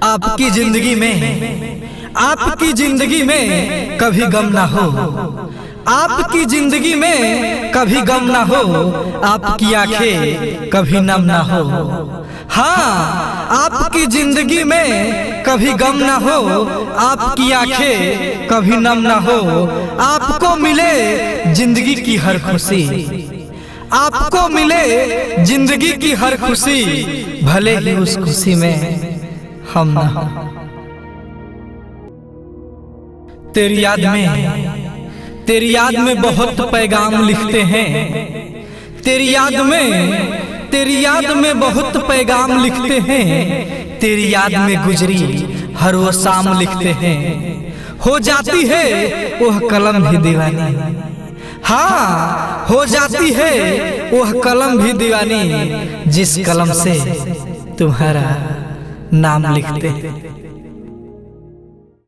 आपकी जिंदगी में कभी गम ना हो, आपकी जिंदगी में कभी गम ना हो, आपकी आंखें कभी नम ना हो। हाँ, आपकी जिंदगी में कभी गम ना हो, आपकी आंखें कभी नम ना हो। आपको मिले जिंदगी की हर खुशी, आपको मिले जिंदगी की हर खुशी, भले ही उस खुशी में हम ना हो। तेरी याद में बहुत पैगाम लिखते हैं, तेरी याद में बहुत पैगाम लिखते हैं, तेरी याद में गुजरी हर वो शाम लिखते हैं। हो जाती है वह कलम भी दीवानी, हाँ हो जाती है वह कलम भी दीवानी, जिस कलम से तुम्हारा नाम लिखते हैं।